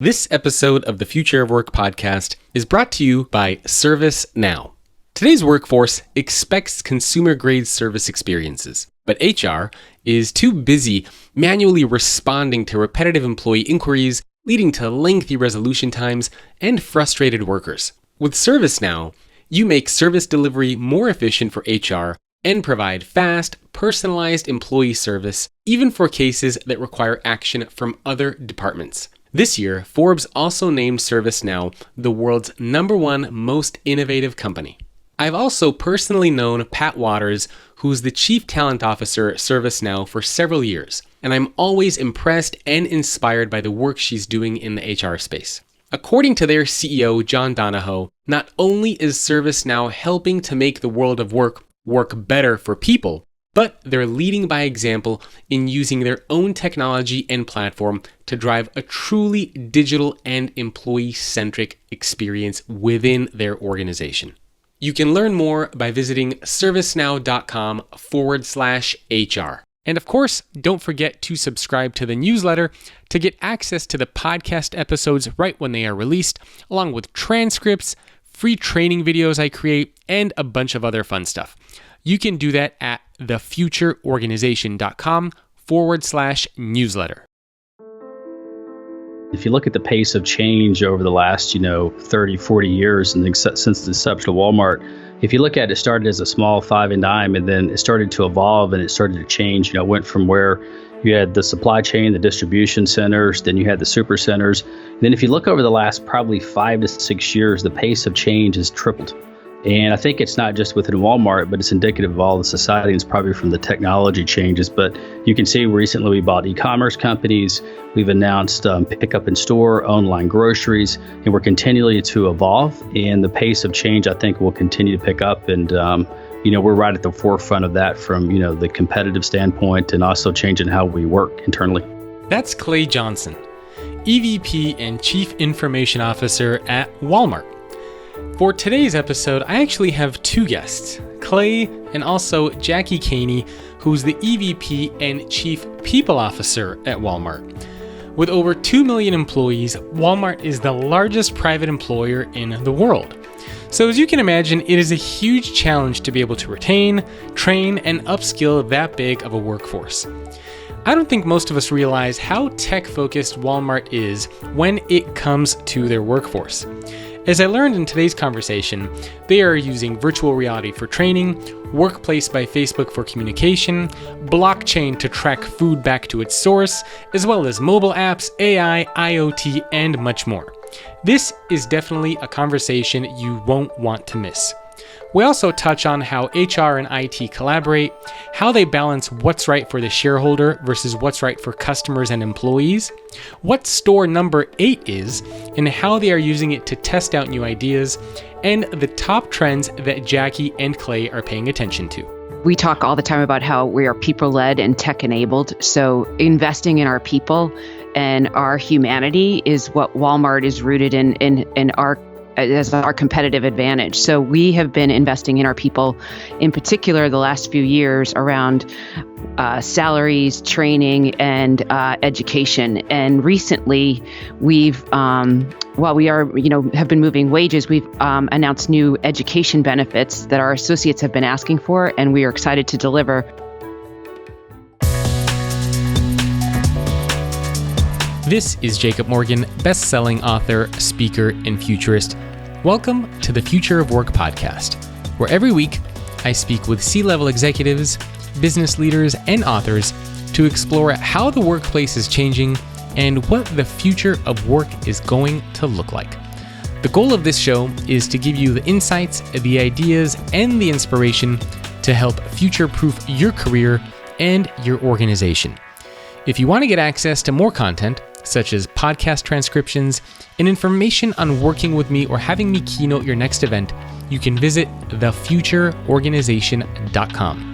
This episode of the Future of Work podcast is brought to you by ServiceNow. Today's workforce expects consumer-grade service experiences, but HR is too busy manually responding to repetitive employee inquiries, leading to lengthy resolution times and frustrated workers. With ServiceNow, you make service delivery more efficient for HR and provide fast, personalized employee service, even for cases that require action from other departments. This year, Forbes also named ServiceNow the world's #1 most innovative company. I've also personally known Pat Waters, who's the Chief Talent Officer at ServiceNow for several years, and I'm always impressed and inspired by the work she's doing in the HR space. According to their CEO, John Donahoe, not only is ServiceNow helping to make the world of work better for people, but they're leading by example in using their own technology and platform to drive a truly digital and employee-centric experience within their organization. You can learn more by visiting servicenow.com/HR. And of course, don't forget to subscribe to the newsletter to get access to the podcast episodes right when they are released, along with transcripts, free training videos I create, and a bunch of other fun stuff. You can do that at thefutureorganization.com/newsletter. If you look at the pace of change over the last, 30, 40 years, and since the inception of Walmart, if you look at it, it started as a small 5 and dime, and then it started to evolve and it started to change. It went from where you had the supply chain, the distribution centers, then you had the super centers. And then if you look over the last probably 5 to 6 years, the pace of change has tripled. And I think it's not just within Walmart, but it's indicative of all the society, and it's probably from the technology changes. But you can see recently we bought e-commerce companies. We've announced pickup in store, online groceries, and we're continually to evolve. And the pace of change, I think, will continue to pick up. And, we're right at the forefront of that from, the competitive standpoint and also changing how we work internally. That's Clay Johnson, EVP and Chief Information Officer at Walmart. For today's episode, I actually have two guests, Clay and also Jackie Caney, who's the EVP and Chief People Officer at Walmart. With over 2 million employees, Walmart is the largest private employer in the world. So as you can imagine, it is a huge challenge to be able to retain, train, and upskill that big of a workforce. I don't think most of us realize how tech-focused Walmart is when it comes to their workforce. As I learned in today's conversation, they are using virtual reality for training, Workplace by Facebook for communication, blockchain to track food back to its source, as well as mobile apps, AI, IoT, and much more. This is definitely a conversation you won't want to miss. We also touch on how HR and IT collaborate, how they balance what's right for the shareholder versus what's right for customers and employees, what store number 8 is, and how they are using it to test out new ideas, and the top trends that Jackie and Clay are paying attention to. We talk all the time about how we are people-led and tech-enabled, so investing in our people and our humanity is what Walmart is rooted in as our competitive advantage. So we have been investing in our people, in particular the last few years, around salaries, training, and education. And recently, we've while we are, have been moving wages, we've announced new education benefits that our associates have been asking for, and we are excited to deliver. This is Jacob Morgan, best-selling author, speaker, and futurist. Welcome to the Future of Work podcast, where every week I speak with C-level executives, business leaders, and authors to explore how the workplace is changing and what the future of work is going to look like. The goal of this show is to give you the insights, the ideas, and the inspiration to help future-proof your career and your organization. If you want to get access to more content, such as podcast transcriptions and information on working with me or having me keynote your next event, you can visit thefutureorganization.com.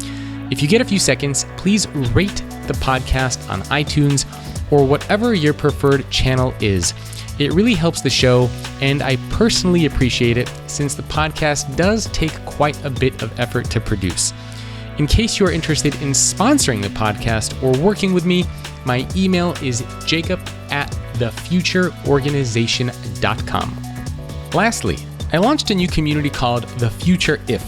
If you get a few seconds, please rate the podcast on iTunes or whatever your preferred channel is. It really helps the show, and I personally appreciate it since the podcast does take quite a bit of effort to produce. In case you are interested in sponsoring the podcast or working with me, my email is jacob@ thefutureorganization.com. Lastly, I launched a new community called The Future If,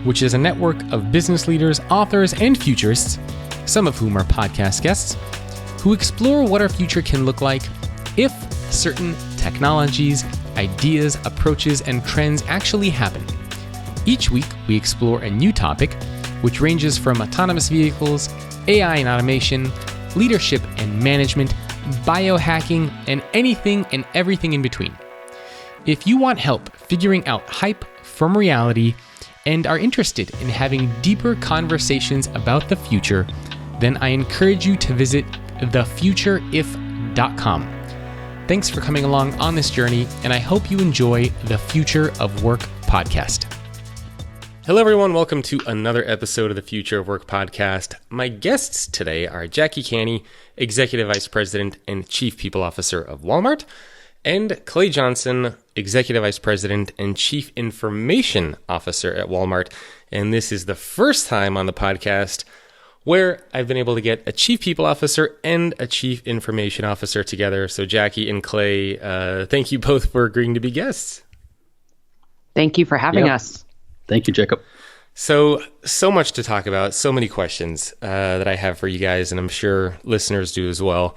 which is a network of business leaders, authors, and futurists, some of whom are podcast guests, who explore what our future can look like if certain technologies, ideas, approaches, and trends actually happen. Each week, we explore a new topic, which ranges from autonomous vehicles, AI and automation, leadership and management, biohacking, and anything and everything in between. If you want help figuring out hype from reality and are interested in having deeper conversations about the future, then I encourage you to visit thefutureif.com. Thanks for coming along on this journey, and I hope you enjoy the Future of Work podcast. Hello, everyone. Welcome to another episode of the Future of Work podcast. My guests today are Jackie Canny, Executive Vice President and Chief People Officer of Walmart, and Clay Johnson, Executive Vice President and Chief Information Officer at Walmart. And this is the first time on the podcast where I've been able to get a Chief People Officer and a Chief Information Officer together. So Jackie and Clay, thank you both for agreeing to be guests. Thank you for having us. Thank you, Jacob. So much to talk about, so many questions that I have for you guys, and I'm sure listeners do as well.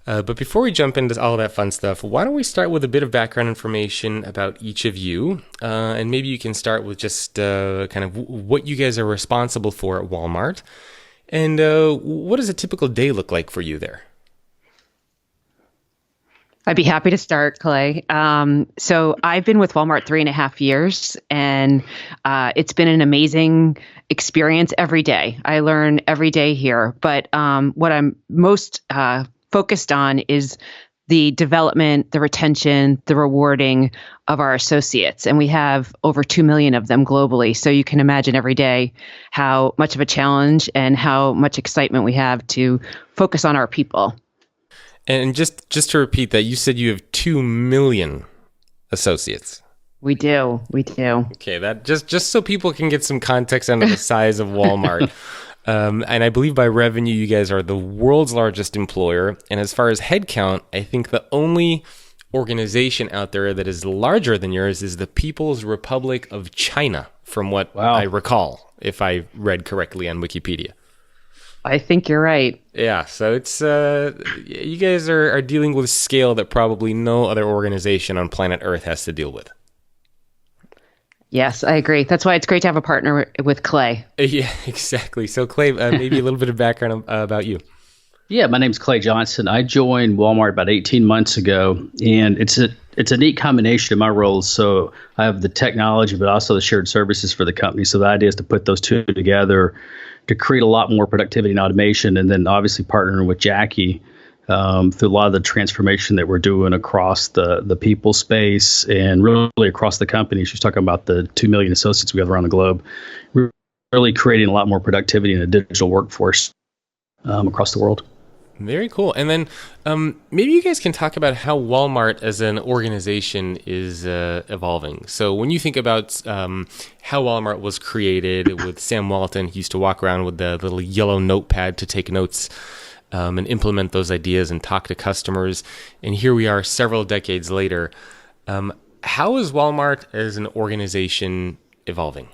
But before we jump into all of that fun stuff, why don't we start with a bit of background information about each of you? And maybe you can start with just kind of what you guys are responsible for at Walmart. And what does a typical day look like for you there? I'd be happy to start, Clay. So I've been with Walmart 3.5 years, and it's been an amazing experience every day. I learn every day here. But what I'm most focused on is the development, the retention, the rewarding of our associates. And we have over 2 million of them globally. So you can imagine every day how much of a challenge and how much excitement we have to focus on our people. And just to repeat that, you said you have 2 million associates. We do. Okay, that just so people can get some context under the size of Walmart. And I believe by revenue, you guys are the world's largest employer. And as far as headcount, I think the only organization out there that is larger than yours is the People's Republic of China, from what I recall, if I read correctly on Wikipedia. I think you're right. Yeah, so it's you guys are dealing with scale that probably no other organization on planet Earth has to deal with. Yes, I agree. That's why it's great to have a partner with Clay. Yeah, exactly. So Clay, maybe a little bit of background about you. Yeah, my name's Clay Johnson. I joined Walmart about 18 months ago, and it's a neat combination of my roles. So I have the technology, but also the shared services for the company. So the idea is to put those two together to create a lot more productivity and automation, and then obviously partnering with Jackie through a lot of the transformation that we're doing across the people space and really across the company. She's talking about the 2 million associates we have around the globe. We're really creating a lot more productivity in a digital workforce across the world. Very cool. And then maybe you guys can talk about how Walmart as an organization is evolving. So when you think about how Walmart was created with Sam Walton, he used to walk around with the little yellow notepad to take notes and implement those ideas and talk to customers. And here we are several decades later. How is Walmart as an organization evolving?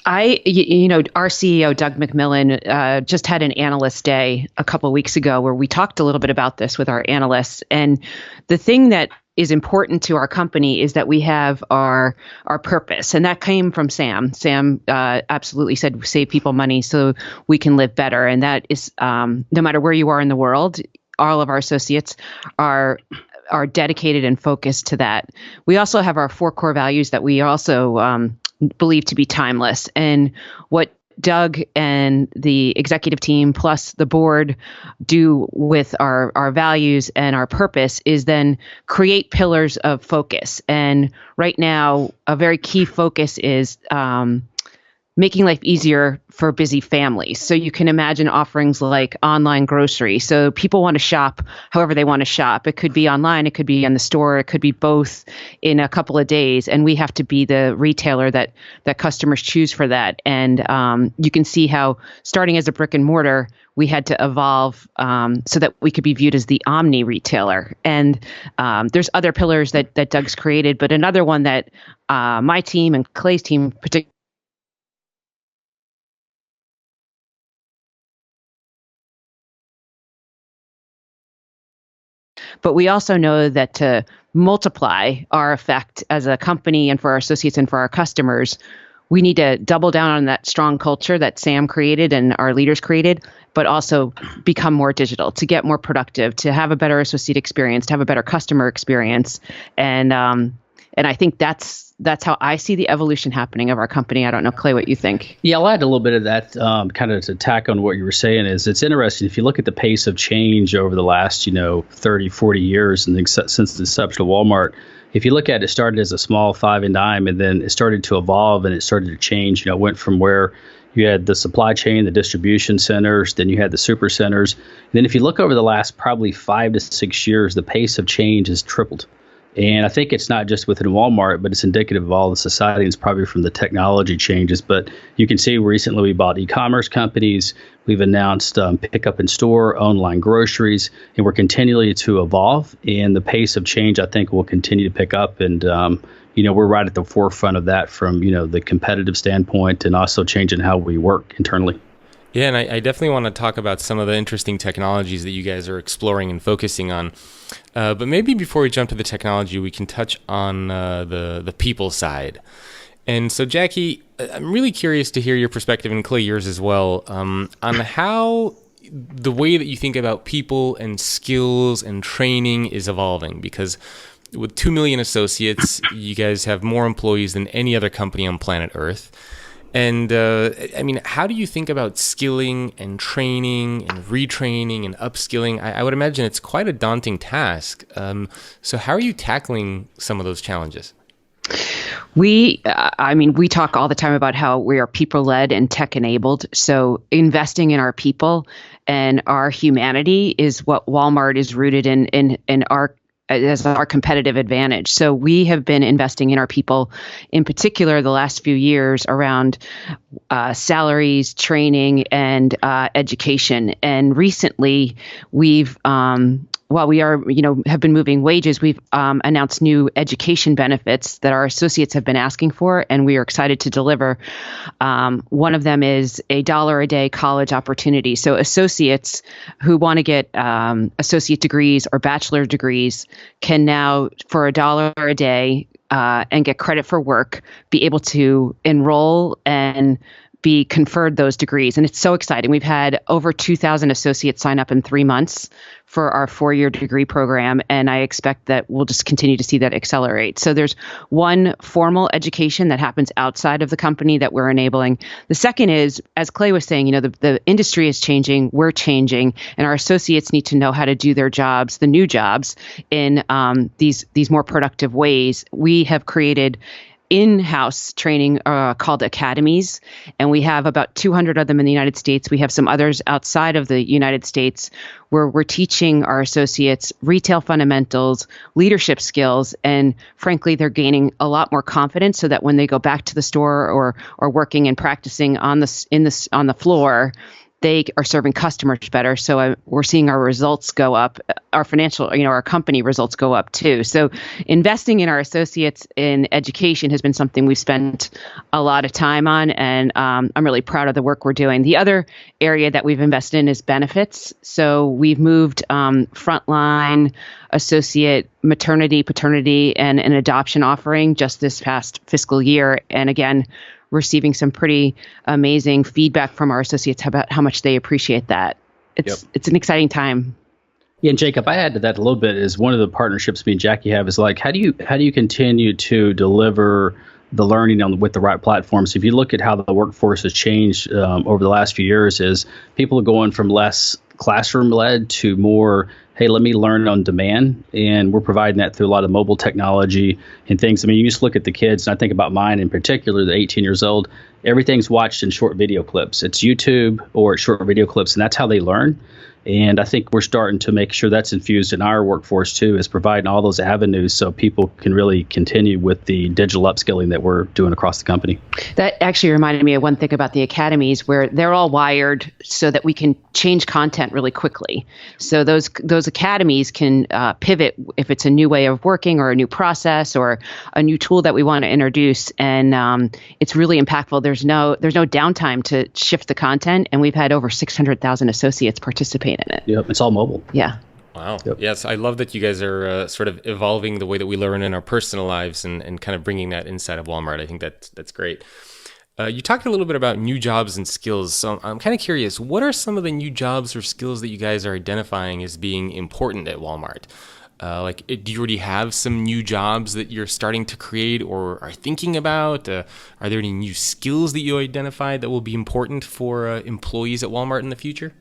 Our CEO, Doug McMillon, just had an analyst day a couple of weeks ago where we talked a little bit about this with our analysts. And the thing that is important to our company is that we have our purpose. And that came from Sam. Sam absolutely said, save people money so we can live better. And that is, no matter where you are in the world, all of our associates are dedicated and focused to that. We also have our 4 core values that we also believe to be timeless. And what Doug and the executive team plus the board do with our values and our purpose is then create pillars of focus. And right now, a very key focus is making life easier for busy families. So you can imagine offerings like online grocery. So people want to shop however they want to shop. It could be online, it could be in the store, it could be both in a couple of days. And we have to be the retailer that customers choose for that. And you can see how starting as a brick and mortar, we had to evolve so that we could be viewed as the omni retailer. And there's other pillars that Doug's created, but another one that my team and Clay's team particularly. But we also know that to multiply our effect as a company and for our associates and for our customers, we need to double down on that strong culture that Sam created and our leaders created, but also become more digital, to get more productive, to have a better associate experience, to have a better customer experience. And I think that's how I see the evolution happening of our company. I don't know, Clay, what you think. Yeah, I'll add a little bit of that kind of to tack on what you were saying. Is it's interesting if you look at the pace of change over the last 30, 40 years, and since the inception of Walmart. If you look at it, started as a small 5 and dime, and then it started to evolve and it started to change. Went from where you had the supply chain, the distribution centers, then you had the super centers. And then if you look over the last probably 5 to 6 years, the pace of change has tripled. And I think it's not just within Walmart, but it's indicative of all the society. And it's probably from the technology changes. But you can see recently we bought e-commerce companies. We've announced pickup in store, online groceries, and we're continually to evolve. And the pace of change, I think, will continue to pick up. And, we're right at the forefront of that from, the competitive standpoint and also changing how we work internally. Yeah, and I definitely want to talk about some of the interesting technologies that you guys are exploring and focusing on. But maybe before we jump to the technology, we can touch on the people side. And so, Jackie, I'm really curious to hear your perspective, and Clay, yours as well, on how the way that you think about people and skills and training is evolving. Because with 2 million associates, you guys have more employees than any other company on planet Earth. And how do you think about skilling and training and retraining and upskilling? I would imagine it's quite a daunting task. So how are you tackling some of those challenges? We talk all the time about how we are people-led and tech-enabled. So investing in our people and our humanity is what Walmart is rooted in our as our competitive advantage. So we have been investing in our people, in particular the last few years, around salaries, training, and education. And recently, we've while we are, have been moving wages, we've announced new education benefits that our associates have been asking for, and we are excited to deliver. One of them is $1 a day college opportunity. So associates who want to get associate degrees or bachelor degrees can now, for $1 a day and get credit for work, be able to enroll and be conferred those degrees. And it's so exciting. We've had over 2,000 associates sign up in 3 months for our 4-year degree program, and I expect that we'll just continue to see that accelerate. So there's one formal education that happens outside of the company that we're enabling. The second is, as Clay was saying, the industry is changing, we're changing, and our associates need to know how to do their jobs, the new jobs, in these more productive ways. We have created in-house training called academies, and we have about 200 of them in the United States. We have some others outside of the United States where we're teaching our associates retail fundamentals, leadership skills, and frankly, they're gaining a lot more confidence so that when they go back to the store or working and practicing on the floor, they are serving customers better. So we're seeing our results go up, our financial, our company results go up too. So investing in our associates in education has been something we've spent a lot of time on, and I'm really proud of the work we're doing. The other area that we've invested in is benefits. So we've moved frontline associate maternity, paternity, and an adoption offering just this past fiscal year. And again, receiving some pretty amazing feedback from our associates about how much they appreciate that. It's an exciting time. Yeah, and Jacob, I add to that a little bit is one of the partnerships me and Jackie have is like, how do you continue to deliver the learning with the right platforms? If you look at how the workforce has changed over the last few years, is people are going from less classroom led to more, hey, let me learn on demand. And we're providing that through a lot of mobile technology and things. I mean, you just look at the kids, and I think about mine in particular, the 18 years old, everything's watched in short video clips. It's YouTube or short video clips, and that's how they learn. And I think we're starting to make sure that's infused in our workforce too, is providing all those avenues so people can really continue with the digital upskilling that we're doing across the company. That actually reminded me of one thing about the academies, where they're all wired so that we can change content really quickly. So those academies can pivot if it's a new way of working or a new process or a new tool that we want to introduce, and it's really impactful. There's no downtime to shift the content, and we've had over 600,000 associates participate in it. Yep, it's all mobile. Yeah. Wow. Yep. Yes, I love that you guys are sort of evolving the way that we learn in our personal lives and kind of bringing that inside of Walmart. I think that's great. You talked a little bit about new jobs and skills. So I'm kind of curious, what are some of the new jobs or skills that you guys are identifying as being important at Walmart? Do you already have some new jobs that you're starting to create or are thinking about? Are there any new skills that you identified that will be important for employees at Walmart in the future?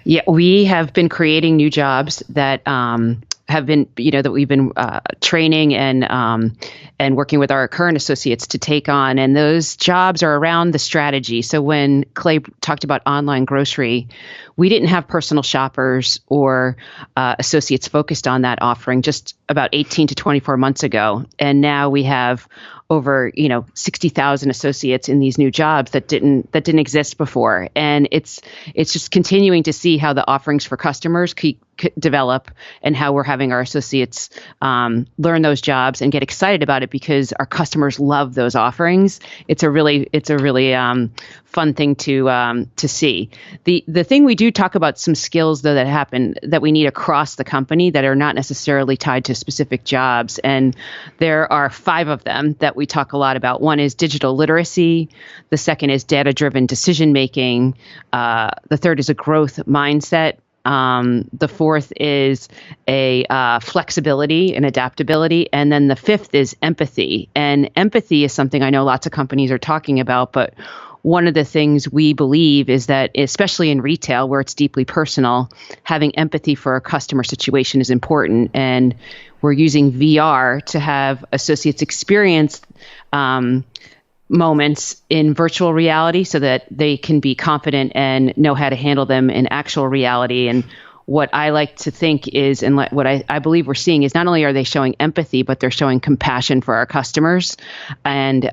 Yeah, we have been creating new jobs that have been, that we've been training and working with our current associates to take on. And those jobs are around the strategy. So when Clay talked about online grocery, we didn't have personal shoppers or associates focused on that offering just about 18 to 24 months ago. And now we have over 60,000 associates in these new jobs that didn't exist before, and it's just continuing to see how the offerings for customers develop and how we're having our associates learn those jobs and get excited about it because our customers love those offerings. It's a really fun thing to see. The thing we do talk about some skills though that happen that we need across the company that are not necessarily tied to specific jobs, and there are 5 of them that we talk a lot about. One is digital literacy. The second is data-driven decision making. The third is a growth mindset. The fourth is a flexibility and adaptability. And then the 5th is empathy. And empathy is something I know lots of companies are talking about, but one of the things we believe is that, especially in retail where it's deeply personal, having empathy for a customer situation is important. And we're using VR to have associates experience moments in virtual reality so that they can be confident and know how to handle them in actual reality. And what I like to think is, and what I believe we're seeing is not only are they showing empathy, but they're showing compassion for our customers. And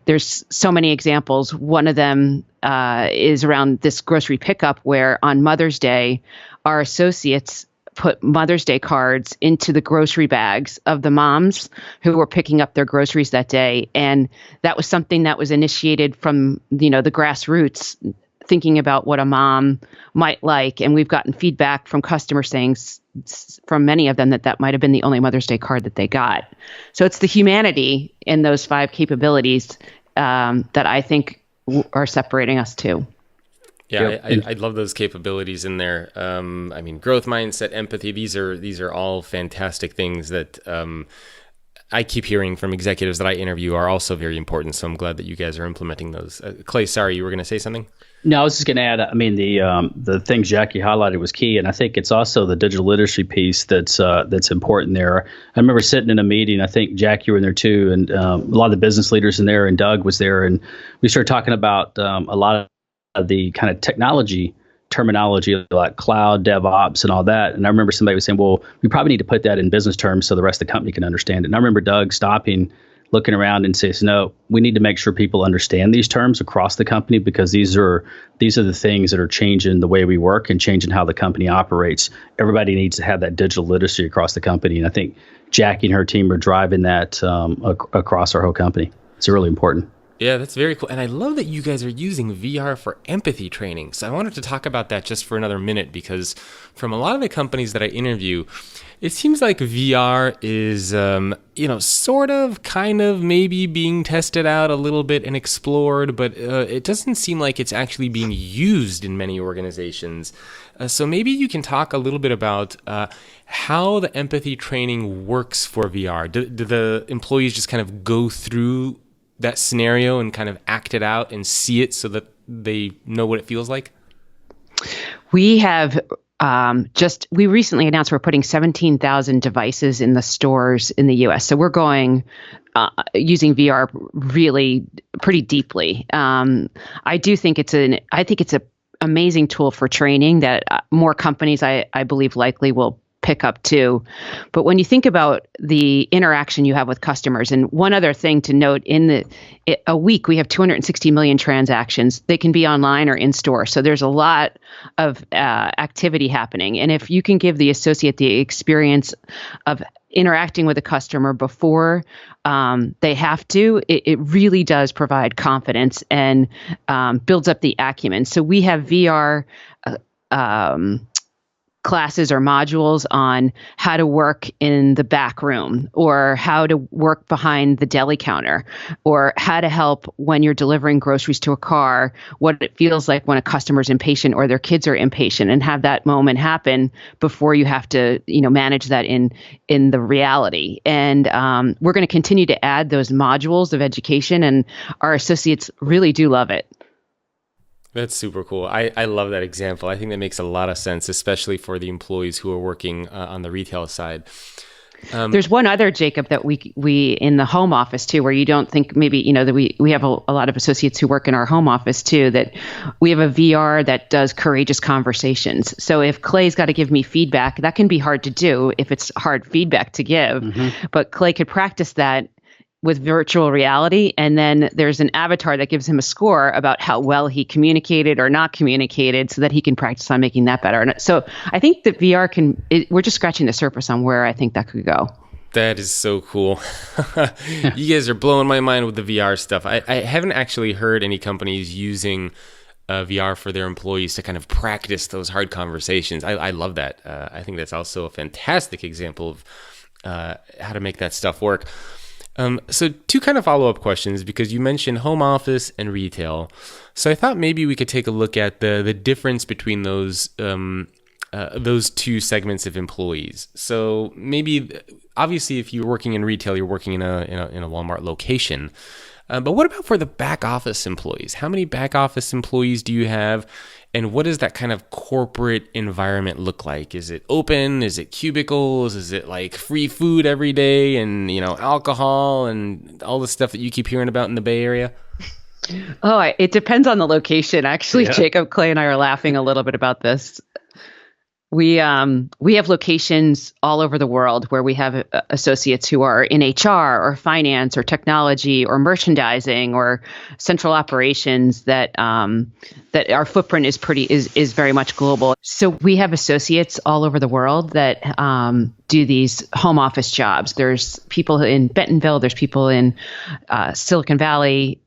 there's so many examples. One of them is around this grocery pickup where on Mother's Day, our associates put Mother's Day cards into the grocery bags of the moms who were picking up their groceries that day. And that was something that was initiated from, the grassroots, thinking about what a mom might like. And we've gotten feedback from customers saying from many of them that might have been the only Mother's Day card that they got. So it's the humanity in those 5 capabilities that I think are separating us too. Yeah, I love those capabilities in there. Growth mindset, empathy, these are all fantastic things that I keep hearing from executives that I interview are also very important. So I'm glad that you guys are implementing those. Clay, sorry, you were going to say something? No, I was just going to add, the things Jackie highlighted was key. And I think it's also the digital literacy piece that's important there. I remember sitting in a meeting, I think Jack, you were in there too, and a lot of the business leaders in there, and Doug was there. And we started talking about a lot of the kind of technology terminology like cloud, DevOps, and all that. And I remember somebody was saying, well, we probably need to put that in business terms so the rest of the company can understand it. And I remember Doug stopping, looking around and says, no, we need to make sure people understand these terms across the company because these are the things that are changing the way we work and changing how the company operates. Everybody needs to have that digital literacy across the company. And I think Jackie and her team are driving that across our whole company. It's really important. Yeah, that's very cool. And I love that you guys are using VR for empathy training. So I wanted to talk about that just for another minute because from a lot of the companies that I interview, it seems like VR is, sort of, kind of, maybe being tested out a little bit and explored, but it doesn't seem like it's actually being used in many organizations. So maybe you can talk a little bit about how the empathy training works for VR. Do the employees just kind of go through that scenario and kind of act it out and see it so that they know what it feels like? We have we recently announced we're putting 17,000 devices in the stores in the U.S. So we're going using VR really pretty deeply. I do think it's a amazing tool for training that more companies, I believe, likely will pick up too. But when you think about the interaction you have with customers, and one other thing to note, a week we have 260 million transactions. They can be online or in store. So there's a lot of activity happening. And if you can give the associate the experience of interacting with a customer before they have to, it really does provide confidence and builds up the acumen. So we have VR classes or modules on how to work in the back room, or how to work behind the deli counter, or how to help when you're delivering groceries to a car, what it feels like when a customer's impatient or their kids are impatient, and have that moment happen before you have to, manage that in the reality. And we're going to continue to add those modules of education, and our associates really do love it. That's super cool. I love that example. I think that makes a lot of sense, especially for the employees who are working on the retail side. There's one other, Jacob, that we in the home office too, where you don't think maybe, that we have a lot of associates who work in our home office too, that we have a VR that does courageous conversations. So if Clay's got to give me feedback, that can be hard to do if it's hard feedback to give, but Clay could practice that with virtual reality, and then there's an avatar that gives him a score about how well he communicated or not communicated, so that he can practice on making that better. And so I think that VR we're just scratching the surface on where I think that could go. That is so cool. You guys are blowing my mind with the VR stuff. I haven't actually heard any companies using VR for their employees to kind of practice those hard conversations. I love that. I think that's also a fantastic example of how to make that stuff work. So two kind of follow-up questions, because you mentioned home office and retail. So I thought maybe we could take a look at the difference between those two segments of employees. So maybe, obviously, if you're working in retail, you're working in a Walmart location. But what about for the back office employees? How many back office employees do you have? And what does that kind of corporate environment look like? Is it open? Is it cubicles? Is it like free food every day and, alcohol and all the stuff that you keep hearing about in the Bay Area? Oh, it depends on the location. Actually, Yeah. Jacob, Clay, and I are laughing a little bit about this. We have locations all over the world where we have associates who are in HR or finance or technology or merchandising or central operations that our footprint is very much global. So we have associates all over the world that do these home office jobs. There's people in Bentonville. There's people in Silicon Valley,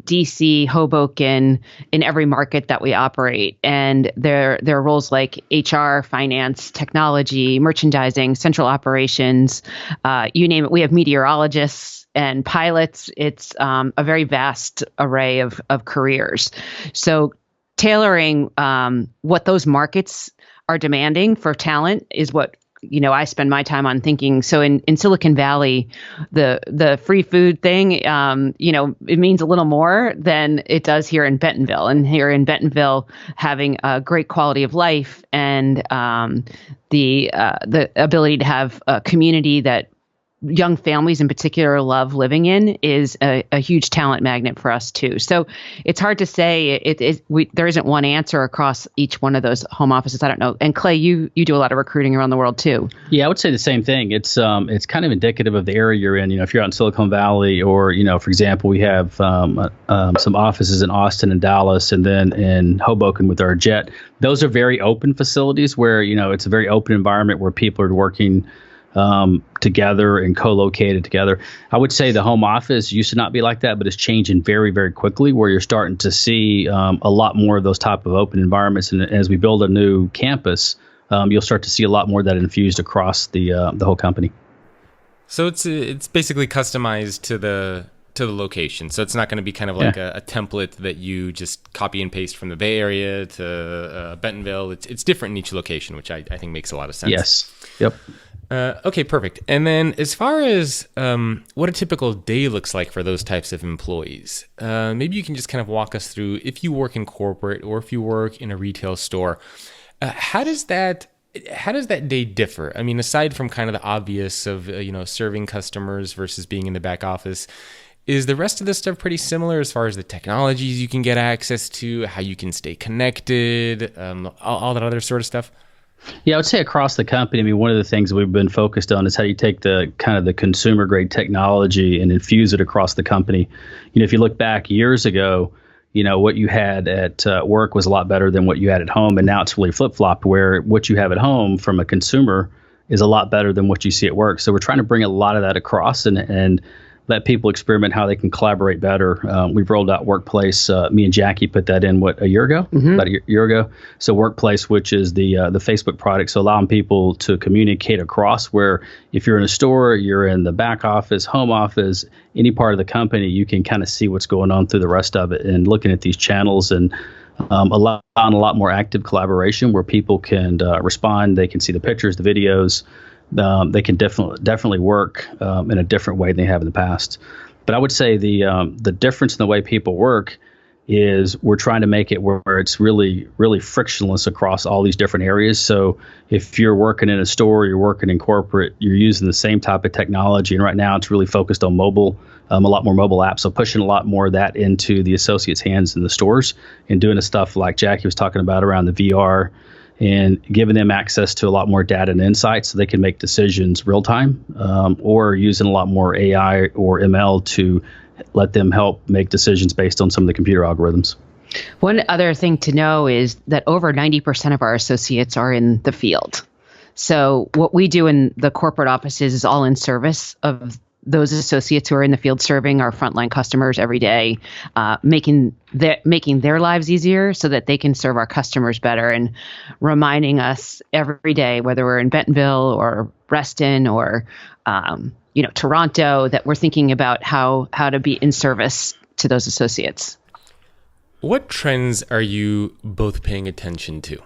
DC, Hoboken, in every market that we operate. And there are roles like HR, finance, technology, merchandising, central operations, you name it. We have meteorologists and pilots. It's a very vast array of careers. So tailoring what those markets are demanding for talent is what I spend my time on thinking. So in Silicon Valley, the free food thing, it means a little more than it does here in Bentonville. And here in Bentonville, having a great quality of life and the ability to have a community that young families in particular love living in is a huge talent magnet for us too. So it's hard to say. There isn't one answer across each one of those home offices. I don't know. And Clay, you do a lot of recruiting around the world too. Yeah, I would say the same thing. It's kind of indicative of the area you're in. If you're out in Silicon Valley, or for example, we have some offices in Austin and Dallas, and then in Hoboken with our jet. Those are very open facilities where it's a very open environment where people are working together and co-located together. I would say the home office used to not be like that, but it's changing very, very quickly, where you're starting to see a lot more of those type of open environments. And as we build a new campus, you'll start to see a lot more of that infused across the whole company. So it's basically customized to the location. So it's not going to be kind of like a template that you just copy and paste from the Bay Area to Bentonville. It's different in each location, which I think makes a lot of sense. Yes. Yep. Okay, perfect. And then as far as what a typical day looks like for those types of employees, maybe you can just kind of walk us through, if you work in corporate or if you work in a retail store, how does that day differ? I mean, aside from kind of the obvious of, serving customers versus being in the back office, Is the rest of this stuff pretty similar as far as the technologies you can get access to, how you can stay connected, all that other sort of stuff? Yeah, I would say across the company, I mean, one of the things we've been focused on is how you take the kind of the consumer grade technology and infuse it across the company. If you look back years ago, what you had at work was a lot better than what you had at home. And now it's really flip-flopped where what you have at home from a consumer is a lot better than what you see at work. So we're trying to bring a lot of that across and let people experiment how they can collaborate better. We've rolled out Workplace. Me and Jackie put that in, a year ago? Mm-hmm. About a year ago. So Workplace, which is the Facebook product, so allowing people to communicate across where if you're in a store, you're in the back office, home office, any part of the company, you can kind of see what's going on through the rest of it and looking at these channels and allowing a lot more active collaboration where people can respond. They can see the pictures, the videos. They can definitely work in a different way than they have in the past. But I would say the difference in the way people work is we're trying to make it where it's really, really frictionless across all these different areas. So if you're working in a store, you're working in corporate, you're using the same type of technology. And right now it's really focused on mobile, a lot more mobile apps. So pushing a lot more of that into the associates' hands in the stores and doing the stuff like Jackie was talking about around the VR and giving them access to a lot more data and insights so they can make decisions real time, or using a lot more AI or ML to let them help make decisions based on some of the computer algorithms. One other thing to know is that over 90% of our associates are in the field. So what we do in the corporate offices is all in service of those associates who are in the field serving our frontline customers every day, making their lives easier so that they can serve our customers better, and reminding us every day, whether we're in Bentonville or Reston or Toronto, that we're thinking about how to be in service to those associates. What trends are you both paying attention to?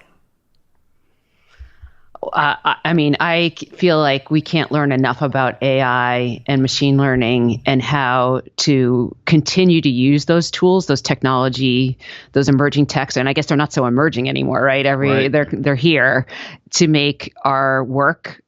I feel like we can't learn enough about AI and machine learning and how to continue to use those tools, those technology, those emerging techs. And I guess they're not so emerging anymore, right? They're here to make our work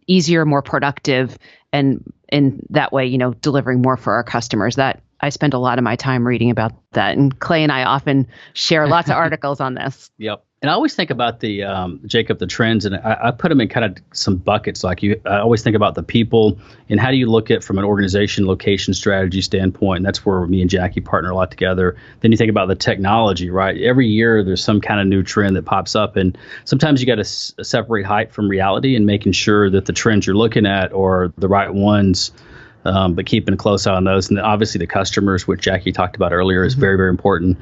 easier, more productive, and in that way, delivering more for our customers. That I spend a lot of my time reading about that, and Clay and I often share lots of articles on this. Yep. And I always think about the Jacob, the trends, and I put them in kind of some buckets. I always think about the people and how do you look at from an organization, location, strategy standpoint. And that's where me and Jackie partner a lot together. Then you think about the technology, right? Every year there's some kind of new trend that pops up, and sometimes you got to separate hype from reality and making sure that the trends you're looking at are the right ones. But keeping a close eye on those. And then obviously the customers, which Jackie talked about earlier, is very, very important.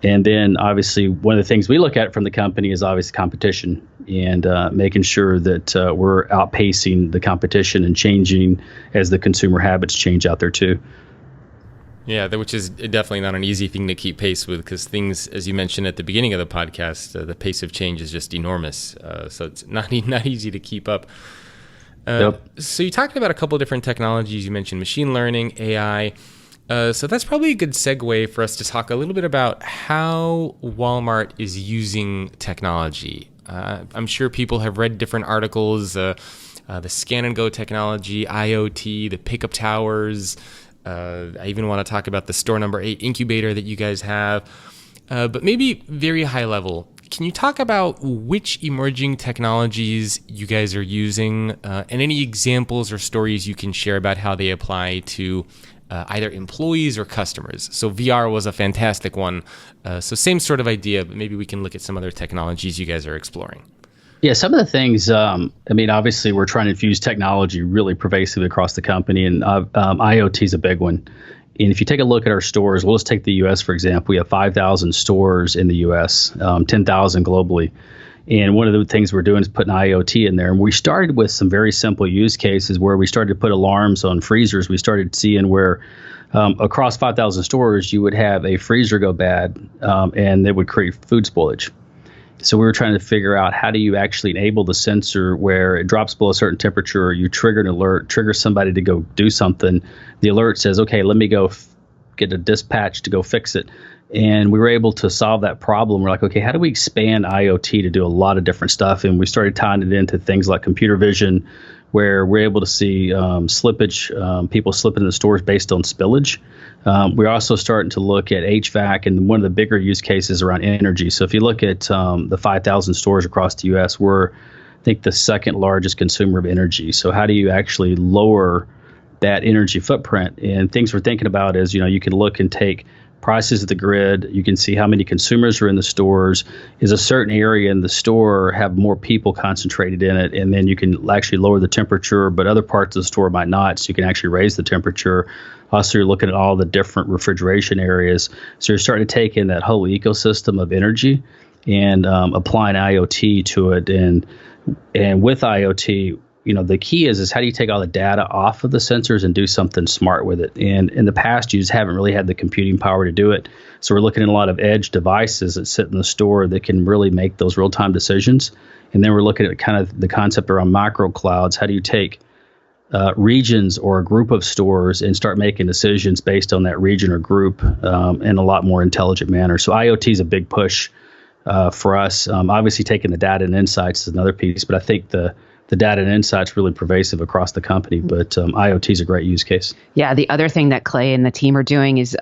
And then obviously one of the things we look at from the company is obviously competition and making sure that we're outpacing the competition and changing as the consumer habits change out there too. Yeah, which is definitely not an easy thing to keep pace with, because things, as you mentioned at the beginning of the podcast, the pace of change is just enormous. So it's not easy to keep up. Yep. So you talked about a couple of different technologies. You mentioned machine learning, AI. So that's probably a good segue for us to talk a little bit about how Walmart is using technology. I'm sure people have read different articles, the scan and go technology, IoT, the pickup towers. I even want to talk about the store number 8 incubator that you guys have. But maybe very high level, can you talk about which emerging technologies you guys are using and any examples or stories you can share about how they apply to either employees or customers? So VR was a fantastic one. So same sort of idea, but maybe we can look at some other technologies you guys are exploring. Yeah, some of the things, obviously we're trying to infuse technology really pervasively across the company, and IoT is a big one. And if you take a look at our stores, we'll just take the U.S., for example. We have 5,000 stores in the U.S., 10,000 globally. And one of the things we're doing is putting IoT in there. And we started with some very simple use cases where we started to put alarms on freezers. We started seeing where across 5,000 stores, you would have a freezer go bad and it would create food spoilage. So we were trying to figure out how do you actually enable the sensor where it drops below a certain temperature, you trigger an alert, trigger somebody to go do something. The alert says, okay, let me go get a dispatch to go fix it. And we were able to solve that problem. We're like, okay, how do we expand IoT to do a lot of different stuff? And we started tying it into things like computer vision, where we're able to see slippage, people slipping in the stores based on spillage. We're also starting to look at HVAC, and one of the bigger use cases around energy. So if you look at the 5,000 stores across the U.S., we're, I think, the second largest consumer of energy. So how do you actually lower that energy footprint? And things we're thinking about is, you can look and take prices of the grid. You can see how many consumers are in the stores. Is a certain area in the store have more people concentrated in it? And then you can actually lower the temperature, but other parts of the store might not. So you can actually raise the temperature. Also, you're looking at all the different refrigeration areas. So you're starting to take in that whole ecosystem of energy and applying IoT to it. And with IoT, the key is how do you take all the data off of the sensors and do something smart with it? And in the past, you just haven't really had the computing power to do it. So we're looking at a lot of edge devices that sit in the store that can really make those real-time decisions. And then we're looking at kind of the concept around micro clouds. How do you take regions or a group of stores and start making decisions based on that region or group in a lot more intelligent manner? So IoT is a big push for us. Obviously, taking the data and insights is another piece, but I think the data and insights really pervasive across the company, but IoT is a great use case. Yeah, the other thing that Clay and the team are doing is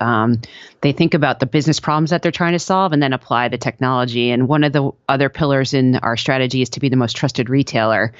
they think about the business problems that they're trying to solve and then apply the technology. And one of the other pillars in our strategy is to be the most trusted retailer.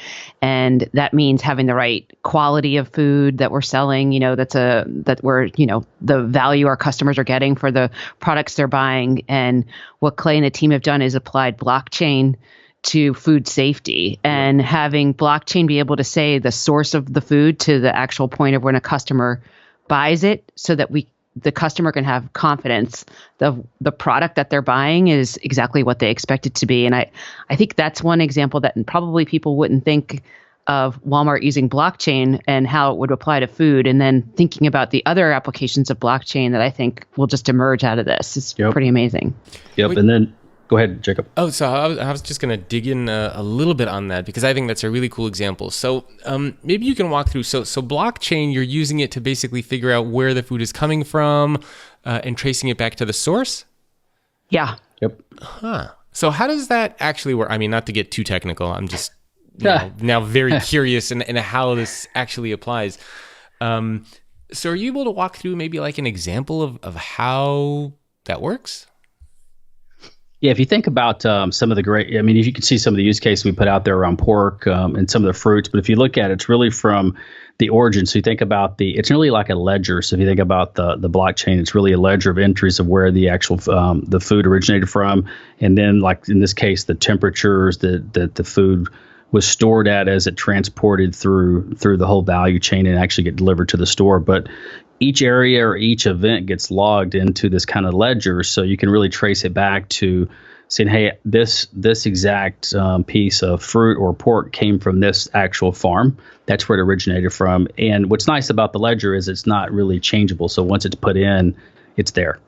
And that means having the right quality of food that we're selling, that we're, the value our customers are getting for the products they're buying. And what Clay and the team have done is applied blockchain to food safety, and having blockchain be able to say the source of the food to the actual point of when a customer buys it, so that the customer can have confidence the product that they're buying is exactly what they expect it to be. And I think that's one example that probably people wouldn't think of Walmart using blockchain and how it would apply to food, and then thinking about the other applications of blockchain that I think will just emerge out of this. It's pretty amazing. Yep. And then go ahead, Jacob. Oh, so I was just going to dig in a little bit on that, because I think that's a really cool example. So maybe you can walk through. So blockchain, you're using it to basically figure out where the food is coming from and tracing it back to the source? Yeah. Yep. Huh. So how does that actually work? I mean, not to get too technical. I'm just now very curious in how this actually applies. So are you able to walk through maybe like an example of how that works? Yeah, if you think about some of the you can see some of the use cases we put out there around pork and some of the fruits, but if you look at it, it's really from the origin. So you think about it's really like a ledger. So if you think about the blockchain, it's really a ledger of entries of where the actual the food originated from, and then like in this case, the temperatures that the food was stored at as it transported through the whole value chain and actually get delivered to the store. But each area or each event gets logged into this kind of ledger, so you can really trace it back to saying, hey, this exact piece of fruit or pork came from this actual farm. That's where it originated from. And what's nice about the ledger is it's not really changeable. So once it's put in, it's there.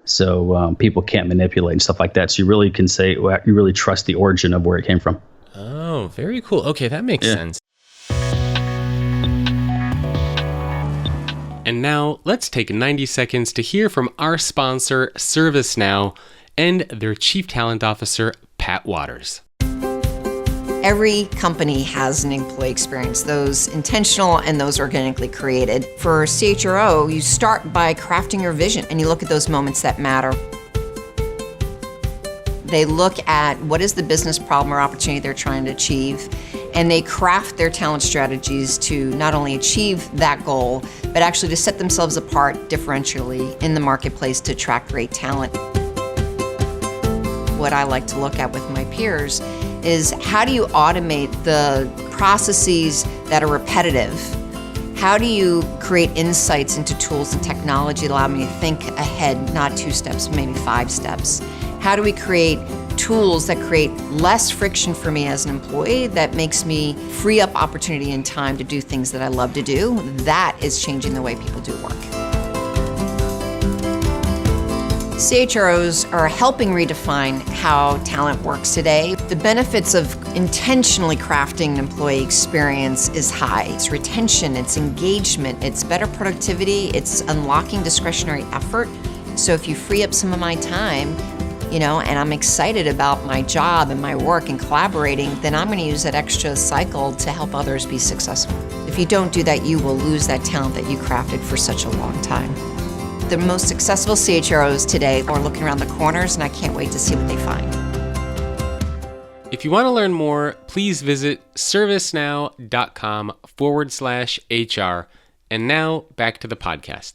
So people can't manipulate and stuff like that. So you really can say, you really trust the origin of where it came from. Oh, very cool. Okay, that makes sense. And now let's take 90 seconds to hear from our sponsor, ServiceNow, and their Chief Talent Officer, Pat Waters. Every company has an employee experience, those intentional and those organically created. For CHRO, you start by crafting your vision and you look at those moments that matter. They look at what is the business problem or opportunity they're trying to achieve, and they craft their talent strategies to not only achieve that goal, but actually to set themselves apart differentially in the marketplace to attract great talent. What I like to look at with my peers is how do you automate the processes that are repetitive? How do you create insights into tools and technology that allow me to think ahead, not 2 steps, maybe 5 steps? How do we create tools that create less friction for me as an employee that makes me free up opportunity and time to do things that I love to do? That is changing the way people do work. CHROs are helping redefine how talent works today. The benefits of intentionally crafting an employee experience is high. It's retention, it's engagement, it's better productivity, it's unlocking discretionary effort. So if you free up some of my time, and I'm excited about my job and my work and collaborating, then I'm going to use that extra cycle to help others be successful. If you don't do that, you will lose that talent that you crafted for such a long time. The most successful CHROs today are looking around the corners, and I can't wait to see what they find. If you want to learn more, please visit servicenow.com/HR. And now back to the podcast.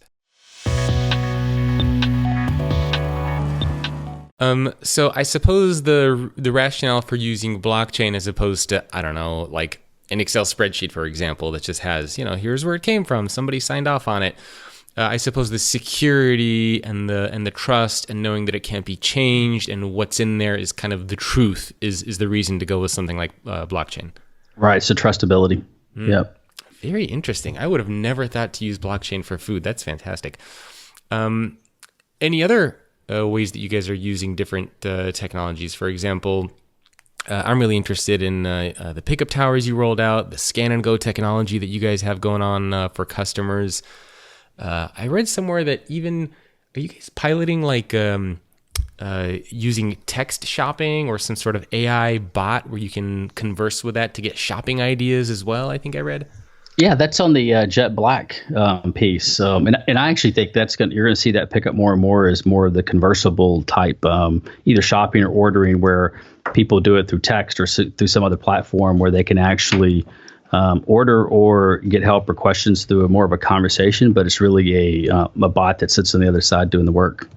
So I suppose the rationale for using blockchain as opposed to, I don't know, like an Excel spreadsheet, for example, that just has, here's where it came from. Somebody signed off on it. I suppose the security and the trust and knowing that it can't be changed and what's in there is kind of the truth is the reason to go with something like blockchain. Right. So trustability. Yep. Very interesting. I would have never thought to use blockchain for food. That's fantastic. Any other ways that you guys are using different technologies? For example, I'm really interested in the pickup towers you rolled out, the scan and go technology that you guys have going on for customers. I read somewhere that even, are you guys piloting like using text shopping or some sort of AI bot where you can converse with that to get shopping ideas as well? I think I read. Yeah, that's on the Jet Black piece, and I actually think you're going to see that pick up more and more as more of the conversable type, either shopping or ordering, where people do it through text or through some other platform where they can actually order or get help or questions through more of a conversation, but it's really a bot that sits on the other side doing the work.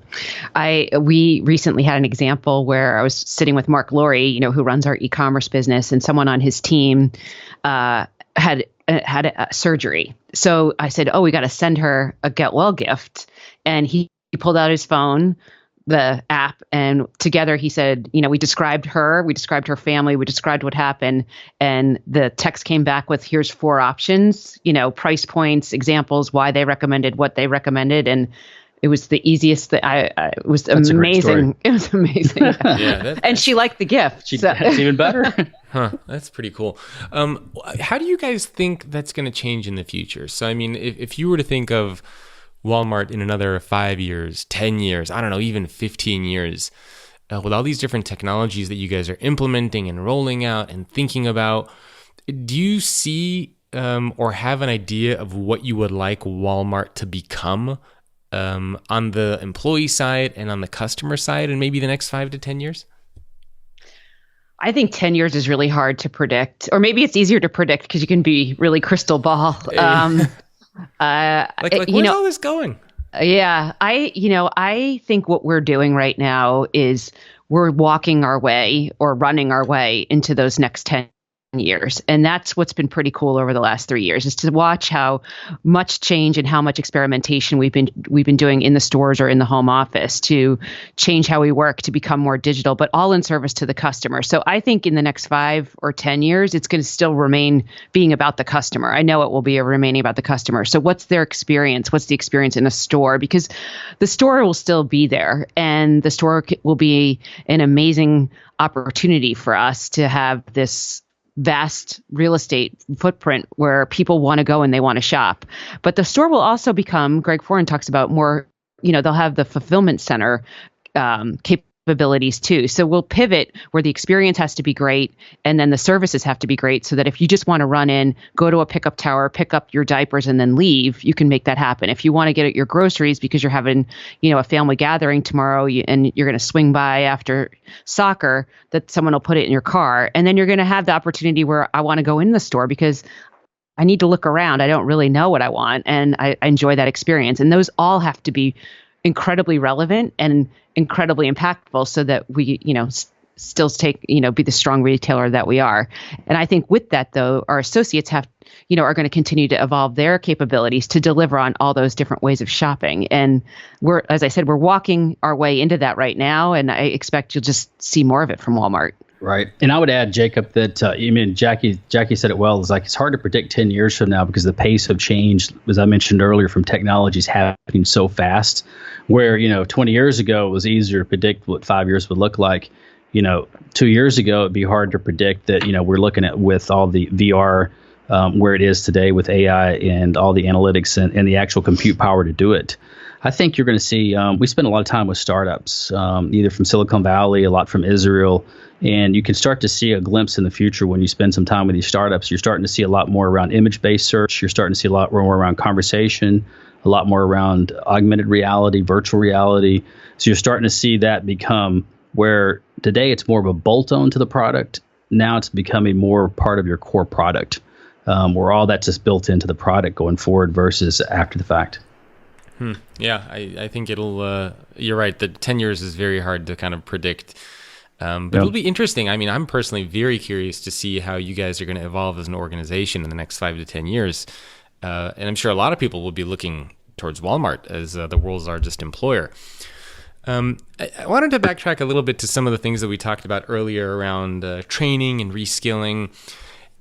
We recently had an example where I was sitting with Mark Laurie, who runs our e-commerce business, and someone on his team had a surgery. So I said, we got to send her a get well gift. And he pulled out his phone, the app, and together he said, we described her family, we described what happened. And the text came back with, here's 4 options, price points, examples, why they recommended what they recommended. And it was the easiest. It was amazing. It was amazing. And she liked the gift. That's even better. Huh. That's pretty cool. How do you guys think that's going to change in the future? So, I mean, if you were to think of Walmart in another 5 years, 10 years, I don't know, even 15 years, with all these different technologies that you guys are implementing and rolling out and thinking about, do you see or have an idea of what you would like Walmart to become on the employee side and on the customer side in maybe the next 5 to 10 years? I think 10 years is really hard to predict, or maybe it's easier to predict because you can be really crystal ball. Where's all this going? Yeah, I think what we're doing right now is we're walking our way or running our way into those next 10 years. And that's what's been pretty cool over the last 3 years, is to watch how much change and how much experimentation we've been doing in the stores or in the home office to change how we work to become more digital, but all in service to the customer. So I think in the next 5 or 10 years, it's going to still remain being about the customer. I know it will be remaining about the customer. So what's their experience? What's the experience in a store? Because the store will still be there, and the store will be an amazing opportunity for us to have this vast real estate footprint where people want to go and they want to shop. But the store will also become, Greg Foran talks about more, they'll have the fulfillment center capabilities too. So we'll pivot where the experience has to be great, and then the services have to be great, so that if you just want to run in, go to a pickup tower, pick up your diapers, and then leave, you can make that happen. If you want to get at your groceries because you're having, a family gathering tomorrow, and you're going to swing by after soccer, that someone will put it in your car, and then you're going to have the opportunity where I want to go in the store because I need to look around. I don't really know what I want, and I enjoy that experience. And those all have to be incredibly relevant and incredibly impactful, so that we, still be the strong retailer that we are. And I think with that, though, our associates are going to continue to evolve their capabilities to deliver on all those different ways of shopping. And as I said, we're walking our way into that right now, and I expect you'll just see more of it from Walmart. Right. And I would add, Jacob, that Jackie said it well. It's like it's hard to predict 10 years from now because the pace of change, as I mentioned earlier, from technologies happening so fast, where, 20 years ago it was easier to predict what 5 years would look like. 2 years ago, it'd be hard to predict that, we're looking at with all the VR where it is today with AI and all the analytics and the actual compute power to do it. I think you're going to see, we spend a lot of time with startups, either from Silicon Valley, a lot from Israel, and you can start to see a glimpse in the future when you spend some time with these startups. You're starting to see a lot more around image-based search. You're starting to see a lot more around conversation, a lot more around augmented reality, virtual reality. So you're starting to see that become where today it's more of a bolt-on to the product. Now it's becoming more part of your core product, where all that's just built into the product going forward versus after the fact. Yeah, I think it'll, you're right, the 10 years is very hard to kind of predict. But it'll be interesting. I mean, I'm personally very curious to see how you guys are going to evolve as an organization in the next 5 to 10 years. And I'm sure a lot of people will be looking towards Walmart as the world's largest employer. I wanted to backtrack a little bit to some of the things that we talked about earlier around training and reskilling.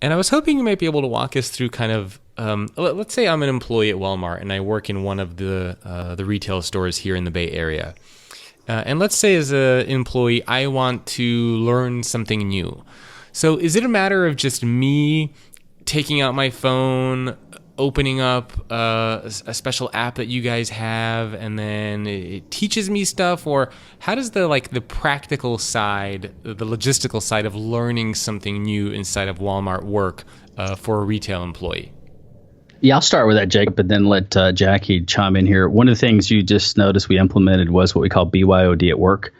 And I was hoping you might be able to walk us through kind of, let's say I'm an employee at Walmart and I work in one of the retail stores here in the Bay Area. And let's say as an employee, I want to learn something new. So is it a matter of just me taking out my phone, opening up a special app that you guys have, and then it teaches me stuff? Or how does the practical side, the logistical side of learning something new inside of Walmart work for a retail employee? Yeah, I'll start with that, Jacob, and then let Jackie chime in here. One of the things you just noticed we implemented was what we call BYOD at work,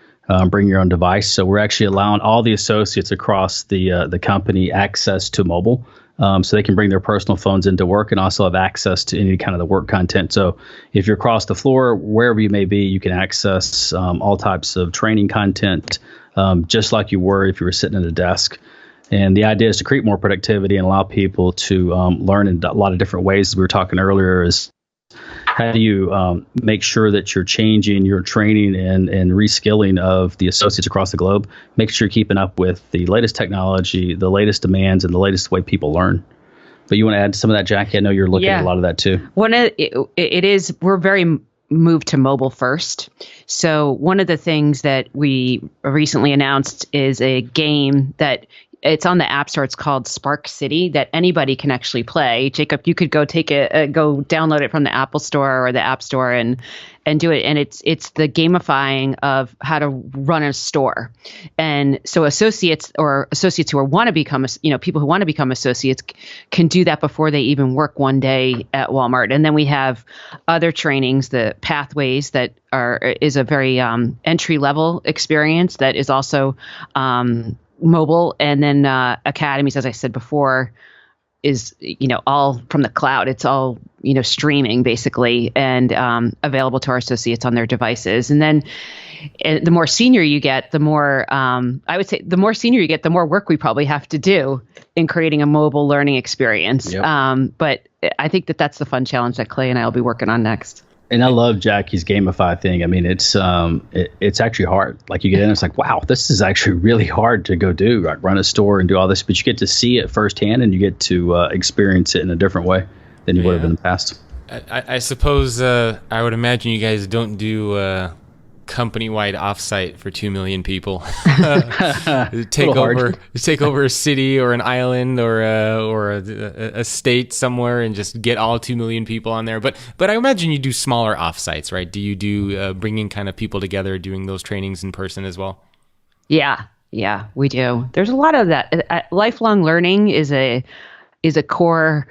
bring your own device. So we're actually allowing all the associates across the company access to mobile, so they can bring their personal phones into work and also have access to any kind of the work content. So if you're across the floor, wherever you may be, you can access all types of training content, just like you were if you were sitting at a desk. And the idea is to create more productivity and allow people to learn in a lot of different ways. As we were talking earlier, is how do you make sure that you're changing your training and reskilling of the associates across the globe? Make sure you're keeping up with the latest technology, the latest demands, and the latest way people learn. But you want to add some of that, Jackie? I know you're looking at a lot of that too. We're very moved to mobile first. So one of the things that we recently announced is a game that it's on the App Store. It's called Spark City that anybody can actually play. Jacob, you could go go download it from the Apple Store or the App Store and do it. And it's the gamifying of how to run a store. And so associates who want to become, people who want to become associates can do that before they even work one day at Walmart. And then we have other trainings, the pathways that is a very entry level experience that is also mobile, and then academies, as I said before, is all from the cloud. It's all streaming basically, and available to our associates on their devices. And then the more senior you get, the more I would say the more senior you get, the more work we probably have to do in creating a mobile learning experience. Yep. But I think that's the fun challenge that Clay and I will be working on next. And I love Jackie's gamify thing. I mean, it's actually hard. Like you get in, it's like, wow, this is actually really hard to go do, like run a store and do all this. But you get to see it firsthand, and you get to experience it in a different way than you would have in the past. I suppose I would imagine you guys don't do company-wide offsite for 2 million people. take over a city or an island or a state somewhere and just get all 2 million people on there. But I imagine you do smaller offsites, right? Do you do bringing kind of people together, doing those trainings in person as well? Yeah, we do. There's a lot of that. Lifelong learning is a core.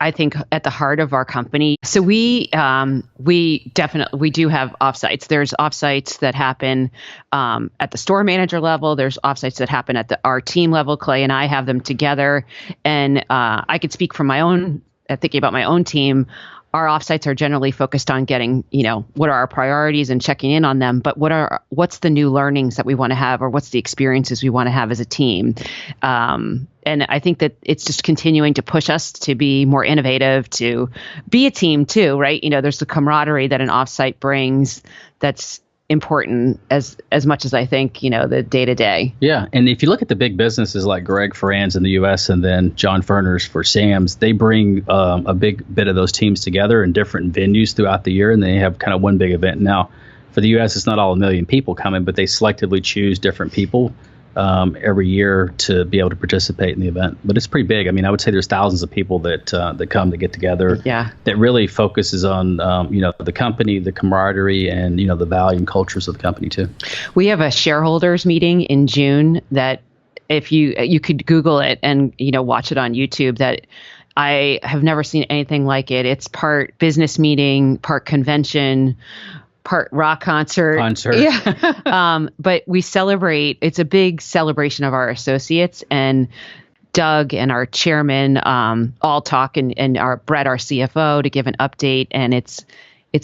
I think at the heart of our company. So we do have offsites. There's offsites that happen at the store manager level. There's offsites that happen at our team level. Clay and I have them together. And I could speak from my own, thinking about my own team. Our offsites are generally focused on getting, what are our priorities and checking in on them, but what's the new learnings that we want to have, or what's the experiences we want to have as a team. And I think that it's just continuing to push us to be more innovative, to be a team too, right? There's the camaraderie that an offsite brings that's important as much as I think, the day to day. Yeah. And if you look at the big businesses like Greg Foran's in the US and then John Furner's for Sam's, they bring a big bit of those teams together in different venues throughout the year, and they have kind of one big event. Now, for the US, it's not all 1 million people coming, but they selectively choose different people every year to be able to participate in the event. But it's pretty big. I mean, I would say there's thousands of people that come to get together. Yeah. That really focuses on the company, the camaraderie, and the value and cultures of the company too. We have a shareholders meeting in June that if you could Google it and watch it on YouTube. That I have never seen anything like it. It's part business meeting, part convention, part rock concert. Yeah. But we celebrate, it's a big celebration of our associates, and Doug and our chairman all talk, and our Brett, our CFO, to give an update. And it's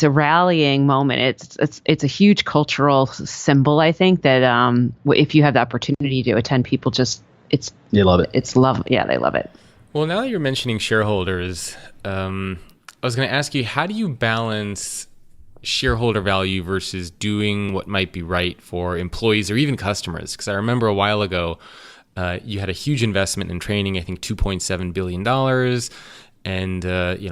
a rallying moment. It's a huge cultural symbol, I think, that if you have the opportunity to attend, people they love it. Yeah, they love it. Well, now that you're mentioning shareholders, I was going to ask you, how do you balance shareholder value versus doing what might be right for employees or even customers? Because I remember a while ago, you had a huge investment in training, I think $2.7 billion. And,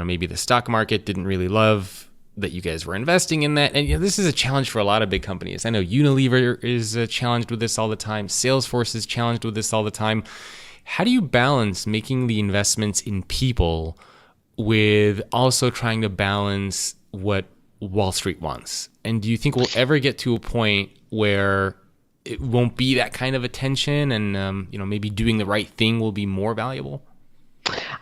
maybe the stock market didn't really love that you guys were investing in that. And this is a challenge for a lot of big companies. I know Unilever is challenged with this all the time. Salesforce is challenged with this all the time. How do you balance making the investments in people with also trying to balance what Wall Street wants? And do you think we'll ever get to a point where it won't be that kind of attention, and maybe doing the right thing will be more valuable?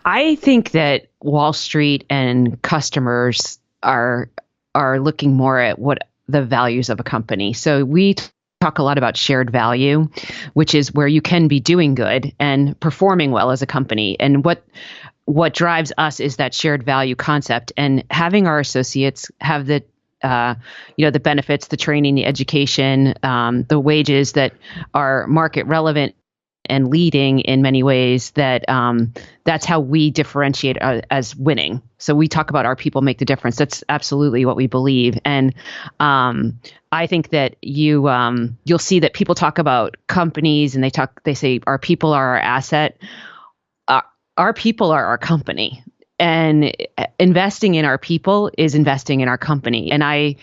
I think that Wall Street and customers are looking more at what the values of a company. So we talk a lot about shared value, which is where you can be doing good and performing well as a company. And what drives us is that shared value concept, and having our associates have the benefits, the training, the education, the wages that are market relevant and leading in many ways. That's how we differentiate as winning. So we talk about our people make the difference. That's absolutely what we believe. And I think that you'll see that people talk about companies, and they say our people are our asset. Our people are our company, and investing in our people is investing in our company. And I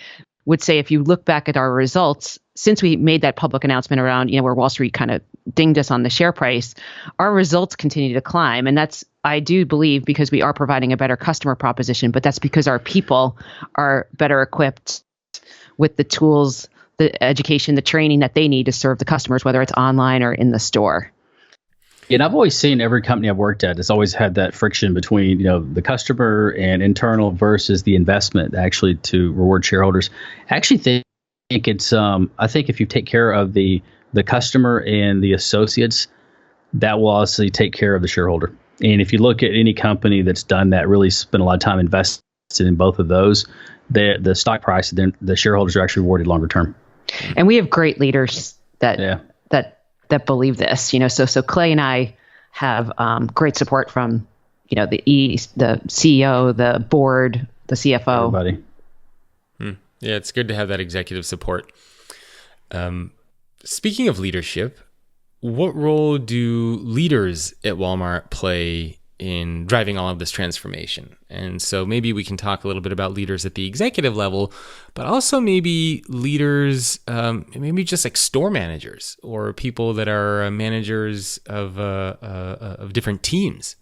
would say, if you look back at our results since we made that public announcement around, where Wall Street kind of dinged us on the share price, our results continue to climb. And that's, I do believe, because we are providing a better customer proposition, but that's because our people are better equipped with the tools, the education, the training that they need to serve the customers, whether it's online or in the store. And I've always seen every company I've worked at has always had that friction between, the customer and internal versus the investment actually to reward shareholders. I actually think it's, I think if you take care of the customer and the associates, that will also take care of the shareholder. And if you look at any company that's done that, really spent a lot of time invested in both of those, the stock price, the shareholders are actually rewarded longer term. And we have great leaders that believe this, so Clay and I have great support from, the CEO, the board, the CFO. Everybody. Yeah, it's good to have that executive support. Speaking of leadership, what role do leaders at Walmart play in driving all of this transformation? And so maybe we can talk a little bit about leaders at the executive level, but also maybe leaders, maybe just like store managers or people that are managers of different teams.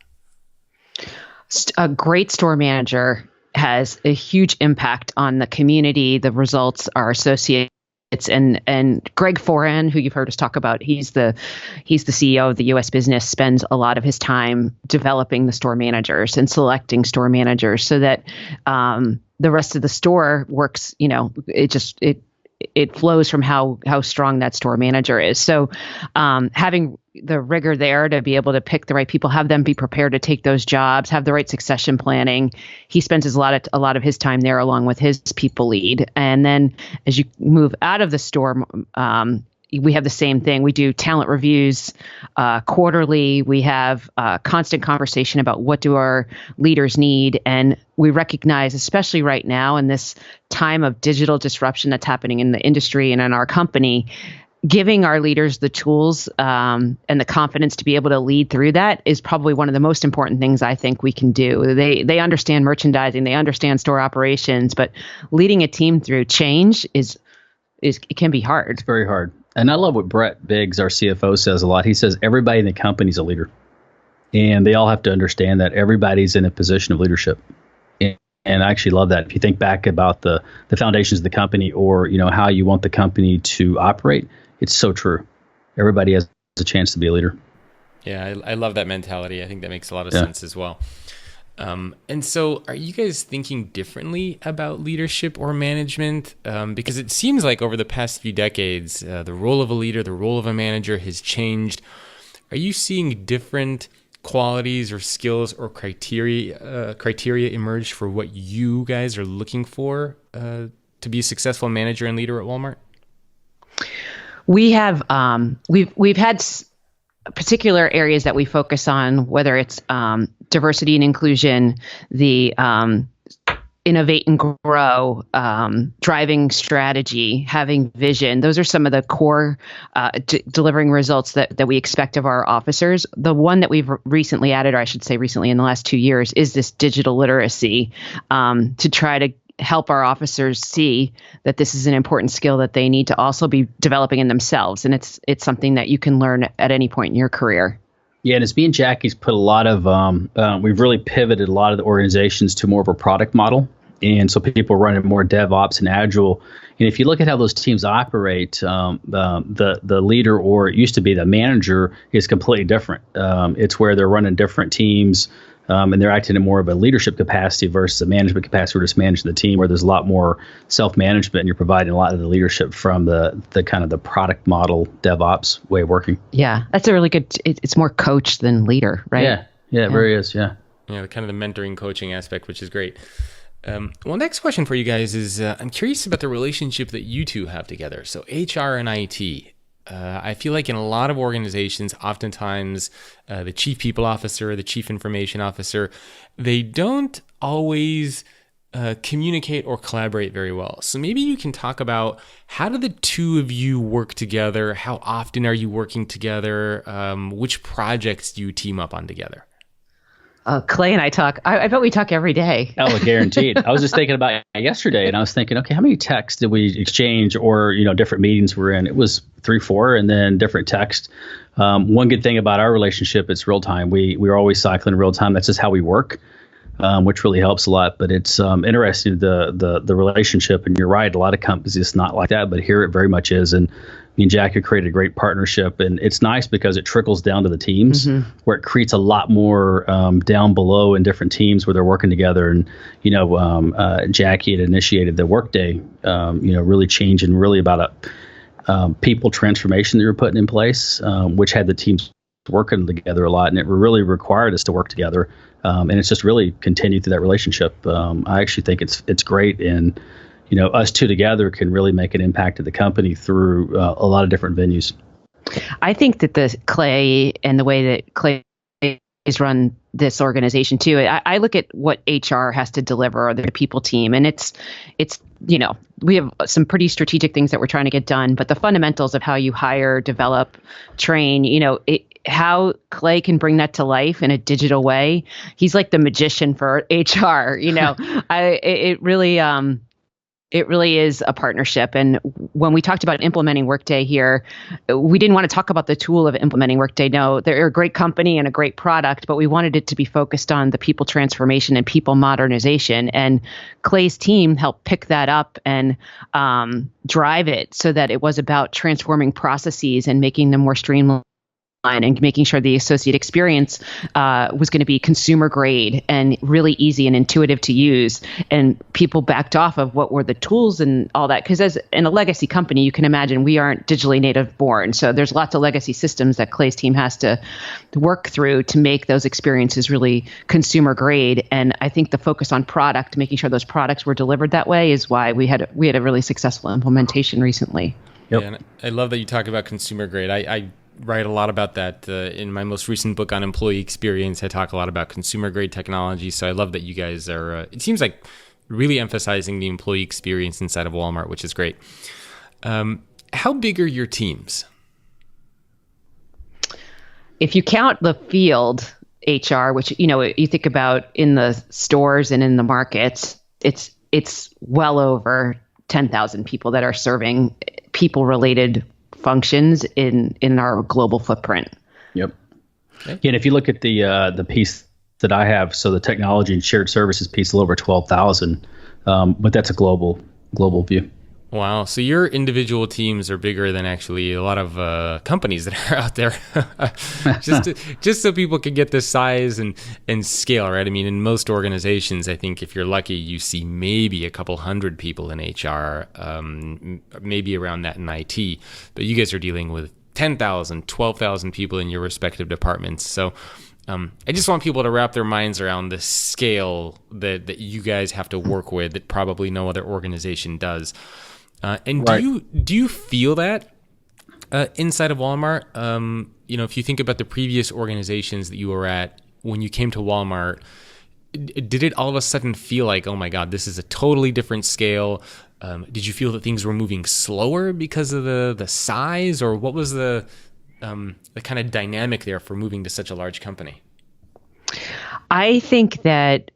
A great store manager has a huge impact on the community, the results, our associates. And Greg Foran, who you've heard us talk about, he's the CEO of the U.S. business, spends a lot of his time developing the store managers and selecting store managers so that the rest of the store works. It flows from how strong that store manager is. So having the rigor there to be able to pick the right people, have them be prepared to take those jobs, have the right succession planning. He spends a lot of his time there along with his people lead. And then as you move out of the store, we have the same thing. We do talent reviews quarterly. We have constant conversation about what do our leaders need. And we recognize, especially right now in this time of digital disruption that's happening in the industry and in our company, giving our leaders the tools and the confidence to be able to lead through that is probably one of the most important things I think we can do. They understand merchandising, they understand store operations, but leading a team through change it can be hard. It's very hard. And I love what Brett Biggs, our CFO, says a lot. He says everybody in the company is a leader, and they all have to understand that everybody's in a position of leadership. And I actually love that. If you think back about the foundations of the company, or how you want the company to operate, it's so true. Everybody has a chance to be a leader. Yeah, I love that mentality. I think that makes a lot of sense as well. And so are you guys thinking differently about leadership or management? Because it seems like over the past few decades, the role of a leader, the role of a manager has changed. Are you seeing different qualities or skills or criteria emerge for what you guys are looking for to be a successful manager and leader at Walmart? We have we've had particular areas that we focus on, whether it's diversity and inclusion, the innovate and grow, driving strategy, having vision. Those are some of the core delivering results that we expect of our officers. The one that we've recently added, or I should say recently in the last 2 years, is this digital literacy, to try to help our officers see that this is an important skill that they need to also be developing in themselves. And it's something that you can learn at any point in your career. Yeah, and it's me and Jackie's put a lot of, we've really pivoted a lot of the organizations to more of a product model. And so people run it more DevOps and Agile. And if you look at how those teams operate, the leader, or it used to be the manager, is completely different. It's where they're running different teams, and they're acting in more of a leadership capacity versus a management capacity, or just managing the team, where there's a lot more self-management, and you're providing a lot of the leadership from the kind of the product model DevOps way of working. Yeah, that's a really good, it's more coach than leader, right? Yeah, it really is, yeah. Yeah, kind of the mentoring coaching aspect, which is great. Well, next question for you guys is, I'm curious about the relationship that you two have together. So HR and IT. I feel like in a lot of organizations, oftentimes the chief people officer, the chief information officer, they don't always communicate or collaborate very well. So maybe you can talk about, how do the two of you work together? How often are you working together? Which projects do you team up on together? Clay and I talk. I bet we talk every day. Oh, guaranteed. I was just thinking about it yesterday, and I was thinking, okay, how many texts did we exchange, or different meetings we're in? It was 3, 4, and then different texts. One good thing about our relationship, it's real time. We're always cycling real time. That's just how we work, which really helps a lot. But it's interesting, the relationship. And you're right, a lot of companies it's not like that, but here it very much is. And me and Jack have created a great partnership, and it's nice because it trickles down to the teams, where it creates a lot more down below in different teams where they're working together. And Jackie had initiated the Workday, really changing really about a people transformation that you're putting in place, which had the teams working together a lot, and it really required us to work together. And it's just really continued through that relationship. I actually think it's great, and us two together can really make an impact to the company through a lot of different venues. I think that the Clay and the way that Clay is run this organization too, I look at what HR has to deliver, or the people team, and it's we have some pretty strategic things that we're trying to get done, but the fundamentals of how you hire, develop, train, how Clay can bring that to life in a digital way. He's like the magician for HR. It really is a partnership. And when we talked about implementing Workday here, we didn't want to talk about the tool of implementing Workday. No, they're a great company and a great product, but we wanted it to be focused on the people transformation and people modernization. And Clay's team helped pick that up and drive it so that it was about transforming processes and making them more streamlined, and making sure the associate experience was going to be consumer grade and really easy and intuitive to use. And people backed off of what were the tools and all that. Because as in a legacy company, you can imagine we aren't digitally native born. So there's lots of legacy systems that Clay's team has to work through to make those experiences really consumer grade. And I think the focus on product, making sure those products were delivered that way, is why we had a really successful implementation recently. Yep. Yeah, and I love that you talk about consumer grade. I write a lot about that in my most recent book on employee experience. I talk a lot about consumer grade technology. So I love that you guys are, it seems like, really emphasizing the employee experience inside of Walmart, which is great. How big are your teams? If you count the field HR, which, you think about in the stores and in the markets, it's well over 10,000 people that are serving people related functions in our global footprint. Yep. Okay. Yeah, and if you look at the piece that I have, so the technology and shared services piece, a little over 12,000, but that's a global view. Wow. So your individual teams are bigger than actually a lot of companies that are out there. just so people can get the size and scale, right? I mean, in most organizations, I think if you're lucky, you see maybe a couple hundred people in HR, maybe around that in IT. But you guys are dealing with 10,000, 12,000 people in your respective departments. So I just want people to wrap their minds around the scale that you guys have to work with that probably no other organization does. And right. do you feel that inside of Walmart? If you think about the previous organizations that you were at when you came to Walmart, did it all of a sudden feel like, oh my God, this is a totally different scale? Did you feel that things were moving slower because of the size, or what was the kind of dynamic there for moving to such a large company? I think that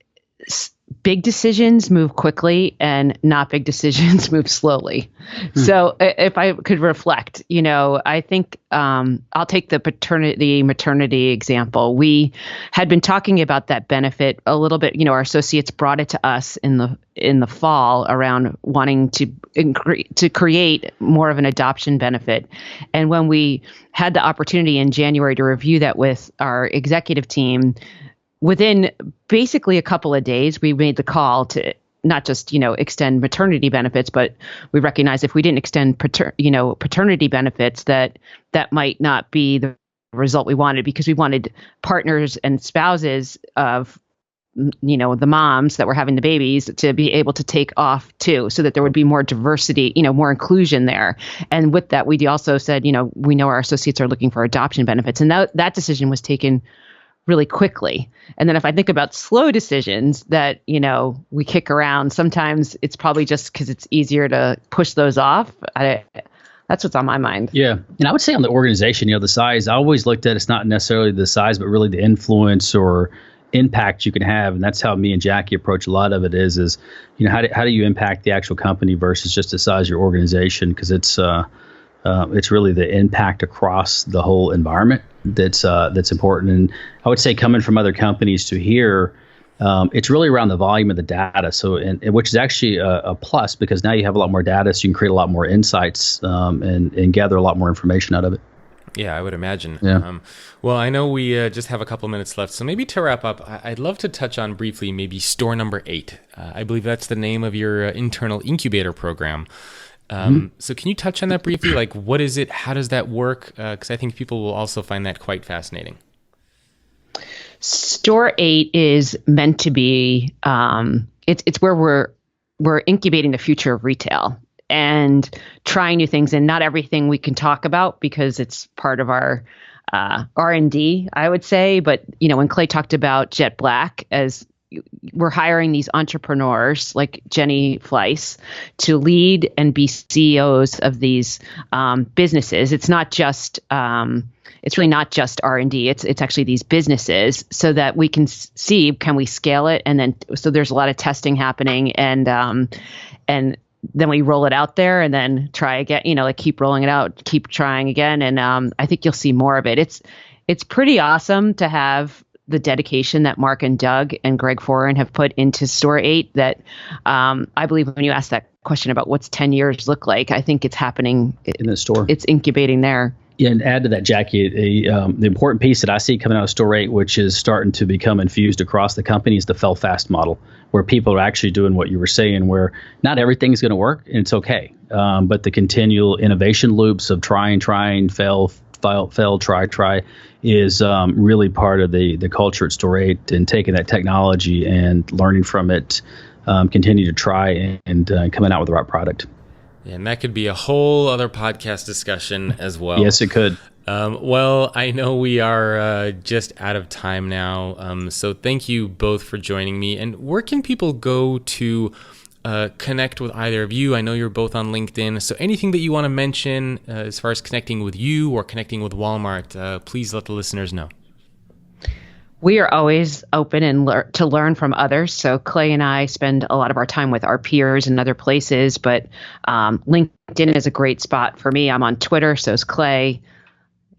big decisions move quickly and not big decisions move slowly. So if I could reflect, I think I'll take the maternity example. We had been talking about that benefit a little bit. Our associates brought it to us in the fall around wanting to create more of an adoption benefit. And when we had the opportunity in January to review that with our executive team, within basically a couple of days, we made the call to not just, extend maternity benefits, but we recognized if we didn't extend paternity benefits, that might not be the result we wanted, because we wanted partners and spouses of, the moms that were having the babies to be able to take off too, so that there would be more diversity, more inclusion there. And with that, we also said, we know our associates are looking for adoption benefits. And that decision was taken really quickly. And then if I think about slow decisions that, we kick around, sometimes it's probably just because it's easier to push those off. That's what's on my mind. Yeah. And I would say on the organization, the size, I always looked at it's not necessarily the size, but really the influence or impact you can have. And that's how me and Jackie approach a lot of it is how do you impact the actual company versus just the size of your organization? Because it's really the impact across the whole environment that's important. And I would say coming from other companies to here, it's really around the volume of the data. So, which is actually a plus, because now you have a lot more data, so you can create a lot more insights and gather a lot more information out of it. Yeah, I would imagine. Yeah. Well, I know we just have a couple minutes left, so maybe to wrap up, I'd love to touch on briefly maybe store number 8. I believe that's the name of your internal incubator program. So can you touch on that briefly? Like, what is it? How does that work? Because I think people will also find that quite fascinating. Store 8 is meant to be, it's where we're incubating the future of retail and trying new things, and not everything we can talk about because it's part of our R&D, I would say. But, when Clay talked about Jet Black, as we're hiring these entrepreneurs like Jenny Fleiss to lead and be CEOs of these businesses. It's not just it's really not just R&D. It's actually these businesses, so that we can see, can we scale it? And then, so there's a lot of testing happening, and then we roll it out there and then try again, keep rolling it out, keep trying again. And I think you'll see more of it. It's pretty awesome to have the dedication that Mark and Doug and Greg Foran have put into Store 8, that I believe when you ask that question about what's 10 years look like, I think it's happening in the store. It's incubating there. Yeah, and add to that, Jackie, the important piece that I see coming out of Store 8, which is starting to become infused across the company, is the fail fast model, where people are actually doing what you were saying, where not everything's going to work, and it's okay. But the continual innovation loops of trying, fail, try, is really part of the culture at Store 8, and taking that technology and learning from it, continue to try and coming out with the right product. And that could be a whole other podcast discussion as well. Yes, it could. Well, I know we are just out of time now. So thank you both for joining me. And where can people go to connect with either of you? I know you're both on LinkedIn. So anything that you want to mention as far as connecting with you or connecting with Walmart, please let the listeners know. We are always open and to learn from others. So Clay and I spend a lot of our time with our peers and other places, but LinkedIn is a great spot for me. I'm on Twitter, so is Clay.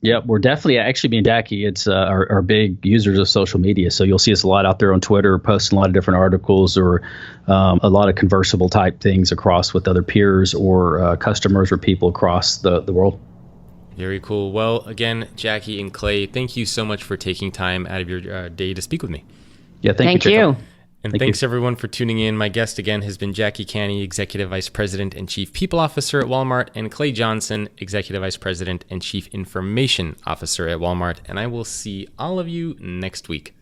Yeah, we're definitely, actually, me and Jackie, it's our big users of social media. So you'll see us a lot out there on Twitter, posting a lot of different articles or a lot of conversable type things across with other peers or customers or people across the world. Very cool. Well, again, Jackie and Clay, thank you so much for taking time out of your day to speak with me. Yeah, thank you. You. And thanks everyone for tuning in. My guest again has been Jackie Canny, Executive Vice President and Chief People Officer at Walmart, and Clay Johnson, Executive Vice President and Chief Information Officer at Walmart. And I will see all of you next week.